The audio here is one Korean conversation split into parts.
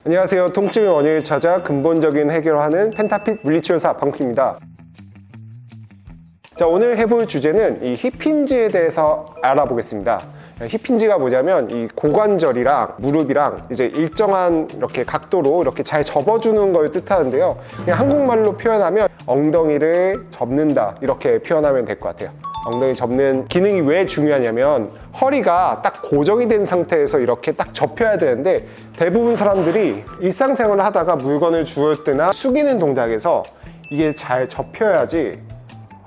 안녕하세요. 통증의 원인을 찾아 근본적인 해결을 하는 펜타핏 물리치료사 방피입니다. 자, 오늘 해볼 주제는 이 힙힌지에 대해서 알아보겠습니다. 힙힌지가 뭐냐면 이 고관절이랑 무릎이랑 이제 일정한 이렇게 각도로 이렇게 잘 접어주는 걸 뜻하는데요. 그냥 한국말로 표현하면 엉덩이를 접는다 이렇게 표현하면 될 것 같아요. 엉덩이 접는 기능이 왜 중요하냐면 허리가 딱 고정이 된 상태에서 이렇게 딱 접혀야 되는데 대부분 사람들이 일상생활을 하다가 물건을 주울 때나 숙이는 동작에서 이게 잘 접혀야지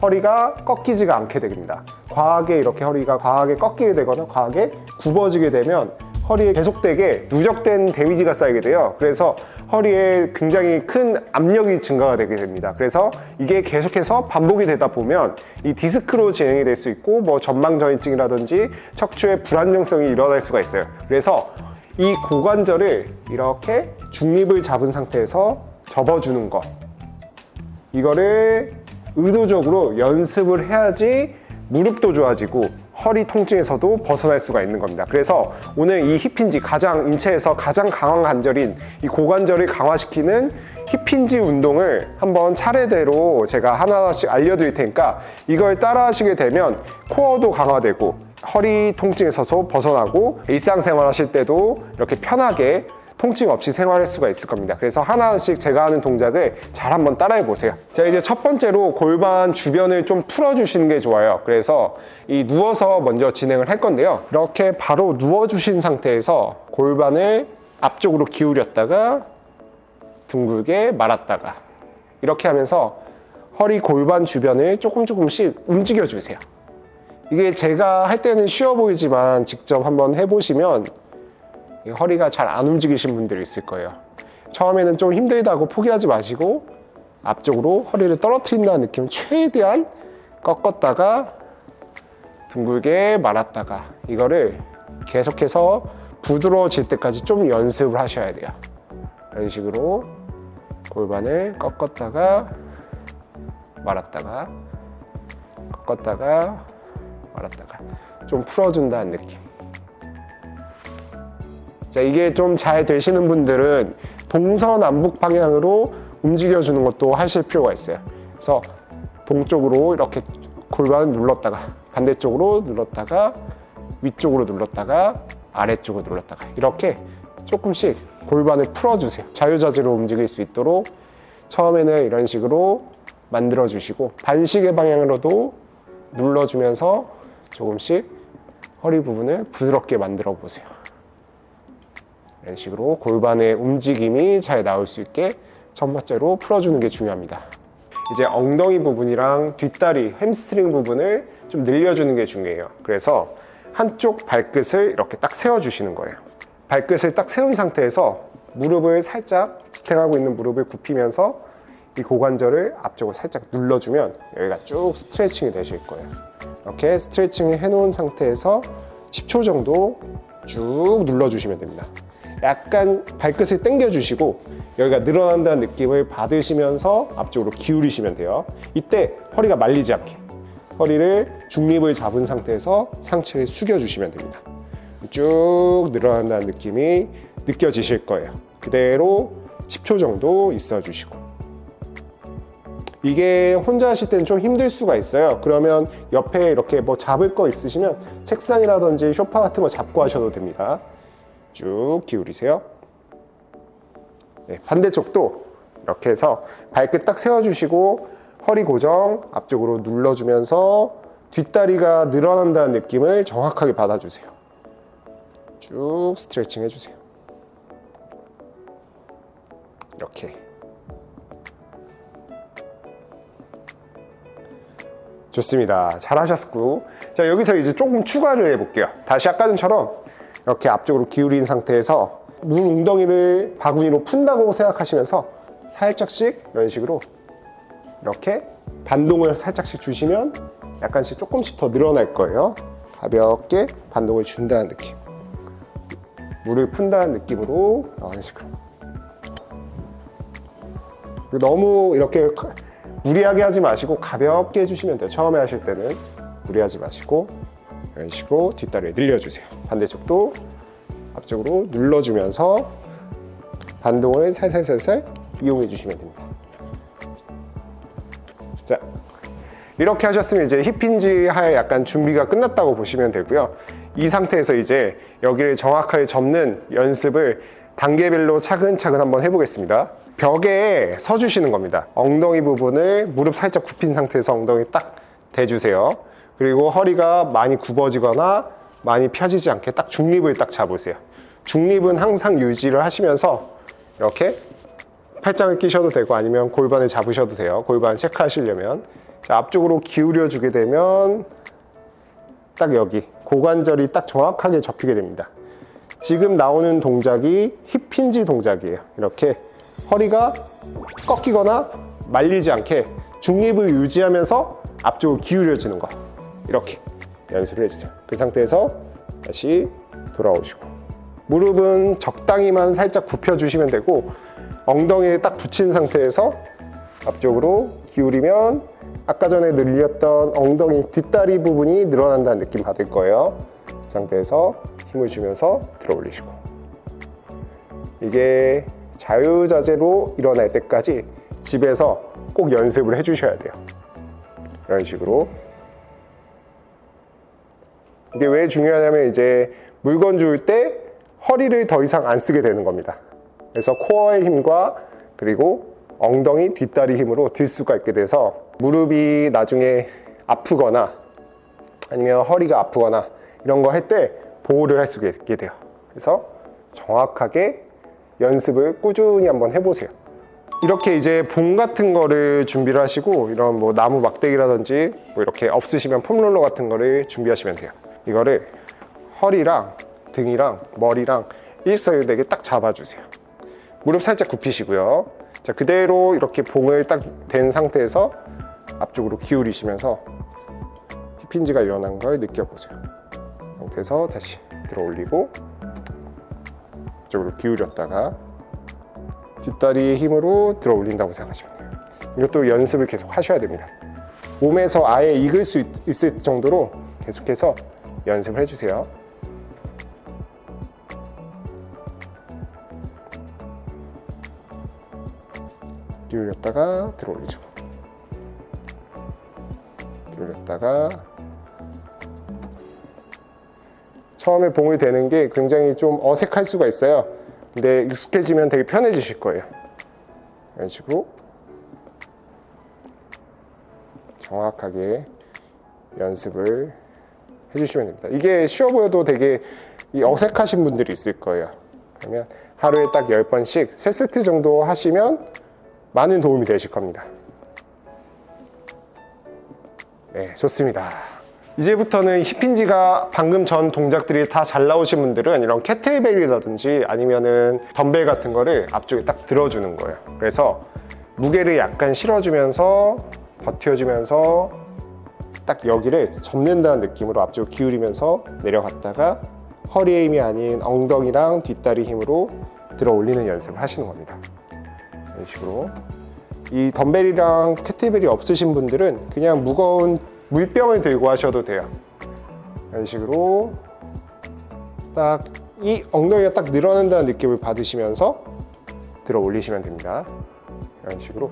허리가 꺾이지가 않게 됩니다. 과하게 이렇게 허리가 과하게 꺾이게 되거나 과하게 굽어지게 되면 허리에 계속되게 누적된 데미지가 쌓이게 돼요. 그래서 허리에 굉장히 큰 압력이 증가가 되게 됩니다. 그래서 이게 계속해서 반복이 되다 보면 이 디스크로 진행이 될 수 있고 뭐 전방전이증이라든지 척추의 불안정성이 일어날 수가 있어요. 그래서 이 고관절을 이렇게 중립을 잡은 상태에서 접어주는 것, 이거를 의도적으로 연습을 해야지 무릎도 좋아지고 허리 통증에서도 벗어날 수가 있는 겁니다. 그래서 오늘 이 힙힌지, 인체에서 가장 강한 관절인 이 고관절을 강화시키는 힙힌지 운동을 한번 차례대로 제가 하나하나씩 알려드릴 테니까 이걸 따라 하시게 되면 코어도 강화되고 허리 통증에서도 벗어나고 일상생활 하실 때도 이렇게 편하게 통증 없이 생활할 수가 있을 겁니다. 그래서 하나씩 제가 하는 동작을 잘 한번 따라해 보세요. 자, 이제 첫 번째로 골반 주변을 좀 풀어주시는 게 좋아요. 그래서 이 누워서 먼저 진행을 할 건데요. 이렇게 바로 누워주신 상태에서 골반을 앞쪽으로 기울였다가 둥글게 말았다가 이렇게 하면서 허리 골반 주변을 조금씩 움직여 주세요. 이게 제가 할 때는 쉬워 보이지만 직접 한번 해보시면 허리가 잘 안 움직이신 분들이 있을 거예요. 처음에는 좀 힘들다고 포기하지 마시고 앞쪽으로 허리를 떨어뜨린다는 느낌, 최대한 꺾었다가 둥글게 말았다가 이거를 계속해서 부드러워질 때까지 좀 연습을 하셔야 돼요. 이런 식으로 골반을 꺾었다가 말았다가 꺾었다가 말았다가 좀 풀어준다는 느낌. 자, 이게 좀 잘 되시는 분들은 동서남북 방향으로 움직여주는 것도 하실 필요가 있어요. 그래서 동쪽으로 이렇게 골반을 눌렀다가 반대쪽으로 눌렀다가 위쪽으로 눌렀다가 아래쪽으로 눌렀다가 이렇게 조금씩 골반을 풀어주세요. 자유자재로 움직일 수 있도록 처음에는 이런 식으로 만들어주시고 반시계 방향으로도 눌러주면서 조금씩 허리 부분을 부드럽게 만들어 보세요. 이런 식으로 골반의 움직임이 잘 나올 수 있게 첫 번째로 풀어주는 게 중요합니다. 이제 엉덩이 부분이랑 뒷다리, 햄스트링 부분을 좀 늘려주는 게 중요해요. 그래서 한쪽 발끝을 이렇게 딱 세워주시는 거예요. 발끝을 딱 세운 상태에서 무릎을 살짝, 지탱하고 있는 무릎을 굽히면서 이 고관절을 앞쪽으로 살짝 눌러주면 여기가 쭉 스트레칭이 되실 거예요. 이렇게 스트레칭을 해놓은 상태에서 10초 정도 쭉 눌러주시면 됩니다. 약간 발끝을 당겨주시고 여기가 늘어난다는 느낌을 받으시면서 앞쪽으로 기울이시면 돼요. 이때 허리가 말리지 않게 허리를 중립을 잡은 상태에서 상체를 숙여주시면 됩니다. 쭉 늘어난다는 느낌이 느껴지실 거예요. 그대로 10초 정도 있어주시고, 이게 혼자 하실 때는 좀 힘들 수가 있어요. 그러면 옆에 이렇게 뭐 잡을 거 있으시면 책상이라든지 소파 같은 거 잡고 하셔도 됩니다. 쭉 기울이세요. 네, 반대쪽도 이렇게 해서 발끝 딱 세워주시고 허리 고정 앞쪽으로 눌러주면서 뒷다리가 늘어난다는 느낌을 정확하게 받아주세요. 쭉 스트레칭 해주세요. 이렇게. 좋습니다. 잘하셨고, 자, 여기서 이제 조금 추가를 해볼게요. 다시 아까 전처럼 이렇게 앞쪽으로 기울인 상태에서 물 웅덩이를 바구니로 푼다고 생각하시면서 살짝씩 이런 식으로 이렇게 반동을 살짝씩 주시면 약간씩 조금씩 더 늘어날 거예요. 가볍게 반동을 준다는 느낌, 물을 푼다는 느낌으로 이런 식으로. 너무 이렇게 무리하게 하지 마시고 가볍게 해주시면 돼요. 처음에 하실 때는 무리하지 마시고 이런 식으로 뒷다리를 늘려주세요. 반대쪽도 앞쪽으로 눌러주면서 반동을 살살살살 이용해 주시면 됩니다. 자, 이렇게 하셨으면 이제 힙힌지 하에 약간 준비가 끝났다고 보시면 되고요. 이 상태에서 이제 여기를 정확하게 접는 연습을 단계별로 차근차근 한번 해보겠습니다. 벽에 서주시는 겁니다. 엉덩이 부분을 무릎 살짝 굽힌 상태에서 엉덩이 딱 대주세요. 그리고 허리가 많이 굽어지거나 많이 펴지지 않게 딱 중립을 딱 잡으세요. 중립은 항상 유지를 하시면서 이렇게 팔짱을 끼셔도 되고 아니면 골반을 잡으셔도 돼요. 골반 체크하시려면. 자, 앞쪽으로 기울여 주게 되면 딱 여기 고관절이 딱 정확하게 접히게 됩니다. 지금 나오는 동작이 힙힌지 동작이에요. 이렇게 허리가 꺾이거나 말리지 않게 중립을 유지하면서 앞쪽으로 기울여지는 거, 이렇게 연습을 해주세요. 그 상태에서 다시 돌아오시고 무릎은 적당히만 살짝 굽혀주시면 되고 엉덩이에 딱 붙인 상태에서 앞쪽으로 기울이면 아까 전에 늘렸던 엉덩이 뒷다리 부분이 늘어난다는 느낌 받을 거예요. 그 상태에서 힘을 주면서 들어 올리시고, 이게 자유자재로 일어날 때까지 집에서 꼭 연습을 해주셔야 돼요. 이런 식으로. 이게 왜 중요하냐면 이제 물건 주울 때 허리를 더 이상 안 쓰게 되는 겁니다. 그래서 코어의 힘과 그리고 엉덩이 뒷다리 힘으로 들 수가 있게 돼서 무릎이 나중에 아프거나 아니면 허리가 아프거나 이런 거 할 때 보호를 할 수 있게 돼요. 그래서 정확하게 연습을 꾸준히 한번 해보세요. 이렇게 이제 봉 같은 거를 준비를 하시고 이런 뭐 나무 막대기라든지 뭐 이렇게 없으시면 폼롤러 같은 거를 준비하시면 돼요. 이거를 허리랑 등이랑 머리랑 일사이되게 딱 잡아주세요. 무릎 살짝 굽히시고요. 자, 그대로 이렇게 봉을 딱 댄 상태에서 앞쪽으로 기울이시면서 힙힌지가 일어난 걸 느껴보세요. 상태에서 다시 들어 올리고 앞쪽으로 기울였다가 뒷다리의 힘으로 들어 올린다고 생각하시면 돼요. 이것도 연습을 계속 하셔야 됩니다. 몸에서 아예 익을 수 있을 정도로 계속해서 연습을 해주세요. 기울였다가 들어 올리죠. 기울였다가. 처음에 봉을 대는 게 굉장히 좀 어색할 수가 있어요. 근데 익숙해지면 되게 편해지실 거예요. 이런 식으로 정확하게 연습을 해주시면 됩니다. 이게 쉬워 보여도 되게 어색하신 분들이 있을 거예요. 그러면 하루에 딱 10번씩 3세트 정도 하시면 많은 도움이 되실 겁니다. 네, 좋습니다. 이제부터는 힙힌지가 방금 전 동작들이 다 잘 나오신 분들은 이런 캐틀벨이라든지 아니면은 덤벨 같은 거를 앞쪽에 딱 들어주는 거예요. 그래서 무게를 약간 실어주면서 버텨주면서 딱 여기를 접는다는 느낌으로 앞쪽으로 기울이면서 내려갔다가 허리의 힘이 아닌 엉덩이랑 뒷다리 힘으로 들어 올리는 연습을 하시는 겁니다. 이런 식으로. 이 덤벨이랑 캐틀벨이 없으신 분들은 그냥 무거운 물병을 들고 하셔도 돼요. 이런 식으로 딱 이 엉덩이가 딱 늘어난다는 느낌을 받으시면서 들어 올리시면 됩니다. 이런 식으로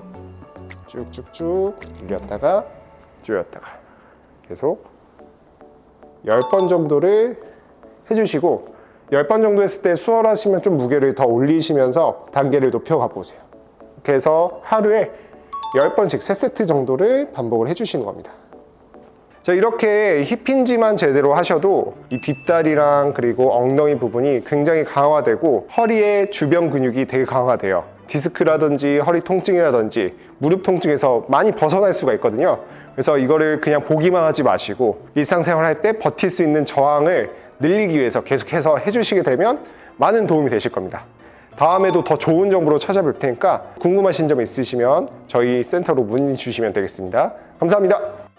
쭉쭉쭉 늘렸다가 조였다가 계속 10번 정도를 해주시고 10번 정도 했을 때 수월하시면 좀 무게를 더 올리시면서 단계를 높여가 보세요. 그래서 하루에 10번씩 3세트 정도를 반복을 해주시는 겁니다. 자, 이렇게 힙힌지만 제대로 하셔도 이 뒷다리랑 그리고 엉덩이 부분이 굉장히 강화되고 허리의 주변 근육이 되게 강화돼요. 디스크라든지 허리 통증이라든지 무릎 통증에서 많이 벗어날 수가 있거든요. 그래서 이거를 그냥 보기만 하지 마시고 일상생활 할 때 버틸 수 있는 저항을 늘리기 위해서 계속해서 해주시게 되면 많은 도움이 되실 겁니다. 다음에도 더 좋은 정보로 찾아뵐 테니까 궁금하신 점 있으시면 저희 센터로 문의 주시면 되겠습니다. 감사합니다.